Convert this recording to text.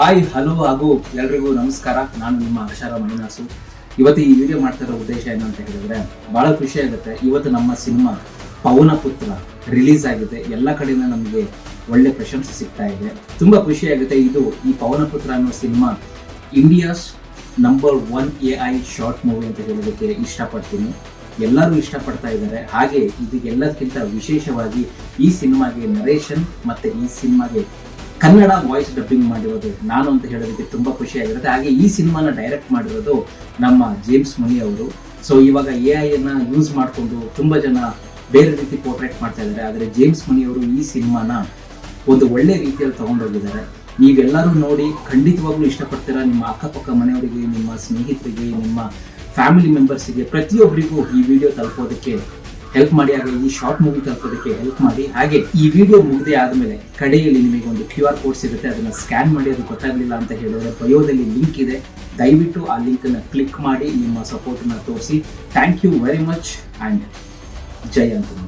Hi hello ಹಾಗೂ ಎಲ್ರಿಗೂ ನಮಸ್ಕಾರ. ನಾನು ನಿಮ್ಮ ಅಕ್ಷರ ಮಣಿನಾಸು. ಇವತ್ತು ಈ ವಿಡಿಯೋ ಮಾಡ್ತಾ ಇರೋ ಉದ್ದೇಶ ಏನಂತ ಹೇಳಿದ್ರೆ, ಬಹಳ ಖುಷಿ ಆಗುತ್ತೆ. ಇವತ್ತು ನಮ್ಮ ಸಿನಿಮಾ ಪವನ ಪುತ್ರ ರಿಲೀಸ್ ಆಗಿದೆ. ಎಲ್ಲ ಕಡೆಯಿಂದ ನಮಗೆ ಒಳ್ಳೆ ಪ್ರಶಂಸೆ ಸಿಗ್ತಾ ಇದೆ. ತುಂಬಾ ಖುಷಿ ಆಗುತ್ತೆ. ಈ ಪವನ ಪುತ್ರ ಅನ್ನೋ cinema India's number 1 AI short movie ಅಂತ ಹೇಳೋದಕ್ಕೆ ಇಷ್ಟಪಡ್ತೀನಿ. ಎಲ್ಲರೂ ಇಷ್ಟಪಡ್ತಾ ಇದ್ದಾರೆ. ಹಾಗೆ ಇದಕ್ಕೆಲ್ಲದಕ್ಕಿಂತ ವಿಶೇಷವಾಗಿ ಈ ಸಿನಿಮಾಗೆ ನರೇಶನ್ ಮತ್ತೆ ಈ ಸಿನಿಮಾಗೆ ಕನ್ನಡ ವಾಯ್ಸ್ ಡಬ್ಬಿಂಗ್ ಮಾಡಿರೋದು ನಾನು ಅಂತ ಹೇಳೋದಕ್ಕೆ ತುಂಬಾ ಖುಷಿಯಾಗಿರುತ್ತೆ. ಹಾಗೆ ಈ ಸಿನಿಮಾನ ಡೈರೆಕ್ಟ್ ಮಾಡಿರೋದು ನಮ್ಮ ಜೇಮ್ಸ್ ಮನಿ ಅವರು. ಸೊ ಇವಾಗ AI ಅನ್ನ ಯೂಸ್ ಮಾಡಿಕೊಂಡು ತುಂಬಾ ಜನ ಬೇರೆ ರೀತಿ ಪೋರ್ಟ್ರೇಟ್ ಮಾಡ್ತಾ ಇದ್ದಾರೆ. ಆದರೆ ಜೇಮ್ಸ್ ಮನಿ ಅವರು ಈ ಸಿನಿಮಾನ ಒಂದು ಒಳ್ಳೆ ರೀತಿಯಲ್ಲಿ ತಗೊಂಡೋಗಿದ್ದಾರೆ. ನೀವೆಲ್ಲರೂ ನೋಡಿ ಖಂಡಿತವಾಗ್ಲೂ ಇಷ್ಟಪಡ್ತೀರಾ. ನಿಮ್ಮ ಅಕ್ಕಪಕ್ಕ ಮನೆಯವರಿಗೆ, ನಿಮ್ಮ ಸ್ನೇಹಿತರಿಗೆ, ನಿಮ್ಮ ಫ್ಯಾಮಿಲಿ ಮೆಂಬರ್ಸಿಗೆ, ಪ್ರತಿಯೊಬ್ಬರಿಗೂ ಈ ವಿಡಿಯೋ ತಲುಪೋದಕ್ಕೆ ಹೆಲ್ಪ್ ಮಾಡಿ. ಹಾಗೆ ಈ ಶಾರ್ಟ್ ಮೂವಿ ತಲುಪೋದಕ್ಕೆ ಹೆಲ್ಪ್ ಮಾಡಿ. ಹಾಗೆ ಈ ವಿಡಿಯೋ ಮುಗಿದೇ ಆದಮೇಲೆ ಕಡೆಯಲ್ಲಿ ನಿಮಗೆ ಒಂದು QR ಕೋಡ್ ಸಿಗುತ್ತೆ. ಅದನ್ನು ಸ್ಕ್ಯಾನ್ ಮಾಡಿ. ಅದು ಗೊತ್ತಾಗಲಿಲ್ಲ ಅಂತ ಹೇಳಿದ್ರೆ ಬಯೋದಲ್ಲಿ ಲಿಂಕ್ ಇದೆ. ದಯವಿಟ್ಟು ಆ ಲಿಂಕನ್ನು ಕ್ಲಿಕ್ ಮಾಡಿ ನಿಮ್ಮ ಸಪೋರ್ಟನ್ನು ತೋರಿಸಿ. Thank you very much and ಜೈ ಅಂತ.